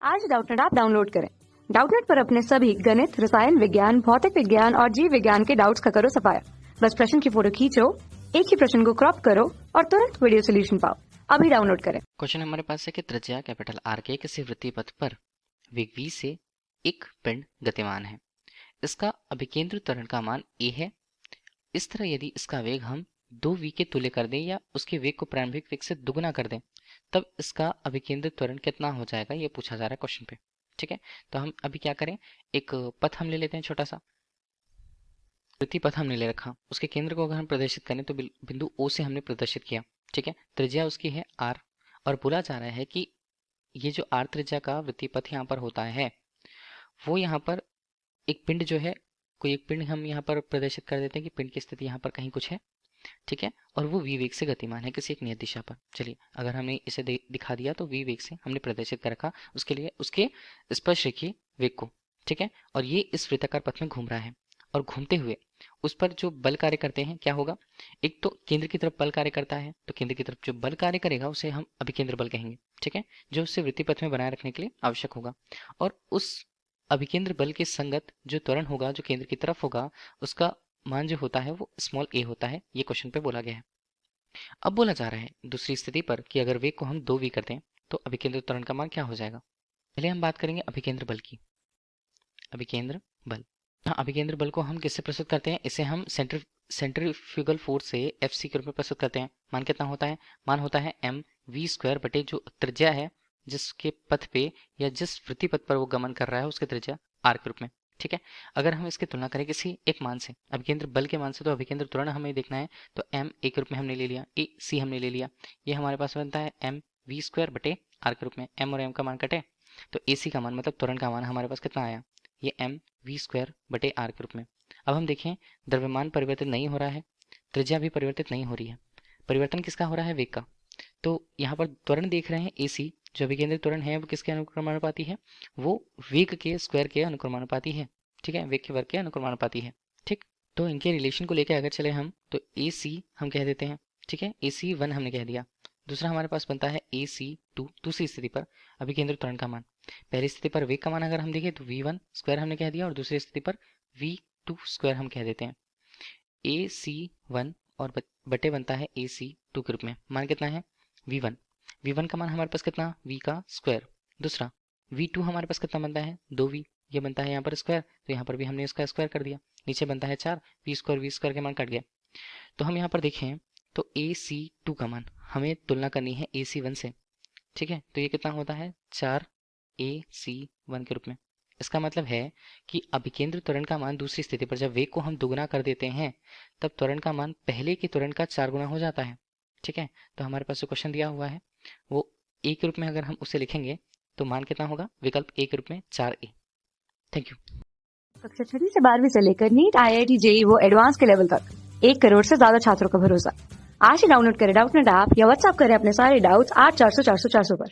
आज Doubtnut app download करें। Doubtnut पर अपने सभी गणित, रसायन विज्ञान, भौतिक विज्ञान और जीव विज्ञान के डाउट्स का करो सफाया। बस प्रश्न की फोटो खींचो, एक ही प्रश्न को क्रॉप करो और तुरंत वीडियो सोल्यूशन पाओ। अभी डाउनलोड करें। क्वेश्चन हमारे पास है कि त्रिज्या कैपिटल आर के किसी वृत्तीय पथ पर वेग v से एक पिंड गतिमान है। इसका अभिकेंद्र त्वरण का मान a है। इस तरह यदि इसका वेग हम 2v के तुल्य कर दें या उसके वेग को प्रारंभिक वेग से दुगुना कर दें, तब इसका अभिकेंद्र त्वरण कितना हो जाएगा, ये पूछा जा रहा है क्वेश्चन पे। ठीक है, तो हम अभी क्या करें, एक पथ हम ले लेते हैं, छोटा सा वृत्तीय पथ हमने ले रखा। उसके केंद्र को अगर हम प्रदर्शित करें तो बिंदु O से हमने प्रदर्शित किया। ठीक है, त्रिज्या उसकी है r और बोला जा रहा है कि ये जो r त्रिज्या का वृत्तीय पथ यहाँ पर होता है, वो यहाँ पर एक पिंड जो है, कोई एक पिंड हम यहाँ पर प्रदर्शित कर देते हैं कि पिंड की स्थिति यहाँ पर कहीं कुछ है। ठीक है, और वो v वेग से गतिमान है किसी एक नियत दिशा पर। चलिए, अगर हमने इसे दिखा दिया तो v वेग से हमने प्रदर्शित कर रखा उसके लिए उसके स्पर्श रेखीय वेग को। ठीक है, और ये इस वृत्ताकार पथ में घूम रहा है और घूमते हुए उस पर जो बल कार्य करते हैं क्या होगा, एक तो केंद्र की तरफ बल कार्य करता है, तो केंद्र की तरफ जो बल कार्य करेगा उसे हम अभिकेंद्र बल कहेंगे। ठीक है, जो उससे वृत्तीय पथ में बनाए रखने के लिए आवश्यक होगा। और उस अभिकेंद्र बल के संगत जो त्वरण होगा, जो केंद्र की तरफ होगा, उसका मान जो होता है वो स्मॉल a होता है। ये क्वेश्चन पे बोला गया है। अब बोला जा रहा है दूसरी स्थिति पर कि अगर वेग को हम 2v करते हैं तो अभिकेंद्र त्वरण का मान क्या हो जाएगा। पहले हम बात करेंगे अभिकेंद्र बल की। अभिकेंद्र बल, अभिकेंद्र बल को हम किससे प्रस्तुत करते हैं, इसे हम सेंट्रीफ्यूगल फोर्स से Fc के रूप में प्रस्तुत करते हैं। मान कितना होता है, मान होता है mv² बटे जो त्रिज्या है जिसके पथ पे या जिस वृत्तीय पथ पर वो गमन कर रहा है उसके त्रिज्या r के रूप में। ठीक है, अगर हम इसकी तुलना करें किसी एक मान से, अभिकेंद्र बल के मान से, तो अभिकेंद्र त्वरण हमें देखना है, तो m a के रूप में हमने ले लिया, a c हमने ले लिया। ये हमारे पास बनता है mv² बटे r के रूप में। m और m का मान कटे तो ac का मान मतलब त्वरण का मान हमारे पास कितना आया, ये mv² बटे r के रूप में। अब हम देखें, द्रव्यमान परिवर्तित नहीं हो रहा है, त्रिज्या भी परिवर्तित नहीं हो रही है। परिवर्तन किसका हो रहा है, वेग का। तो यहाँ पर त्वरण देख रहे हैं ac, जो अभिकेंद्र त्वरण है वो किसके अनुक्रमानुपाती है, वो वेग के स्क्वायर के अनुक्रमानुपाती है। ठीक है, वेग के वर्ग के अनुक्रमानुपाती है। ठीक, तो इनके रिलेशन को लेकर अगर चले हम तो ac हम कह देते हैं। ठीक है, ac1 हमने कह दिया। दूसरा हमारे पास बनता है ac2, दूसरी स्थिति पर अभिकेंद्र त्वरण का मान। पहली स्थिति पर वेग का मान अगर हम देखें तो v1² हमने कह दिया और दूसरी स्थिति पर v2² हम कह देते हैं। ac1 और बटे बनता है ac2 के रूप में। मान कितना है, v1 का मान हमारे पास कितना, v का स्क्वायर। दूसरा v2 हमारे पास कितना बनता है, 2v, ये बनता है यहाँ पर स्क्वायर, तो यहाँ पर भी हमने इसका स्क्वायर कर दिया। नीचे बनता है 4, v² के मान कट गया। तो हम यहाँ पर देखें तो ac2 का मान हमें तुलना करनी है ac1 से। ठीक है, तो ये कितना होता है, 4ac1 के रूप में। इसका मतलब है कि अभिकेंद्र त्वरण का मान दूसरी स्थिति पर जब वेग को हम दुगुना कर देते हैं तब त्वरण का मान पहले के त्वरण का 4 गुना हो जाता है। ठीक है, तो हमारे पास जो क्वेश्चन दिया हुआ है वो a के रूप में अगर हम उसे लिखेंगे तो मान कितना होगा, विकल्प a के रूप में 4a। Thank you. कक्षा 6 से 12वीं से लेकर नीट, IIT, JEE वो एडवांस के लेवल तक 1 करोड़ से ज्यादा छात्रों का भरोसा। आज ही डाउनलोड करें डाउटनेट ऐप या व्हाट्सएप करें अपने सारे डाउट्स 8400 400 400 पर।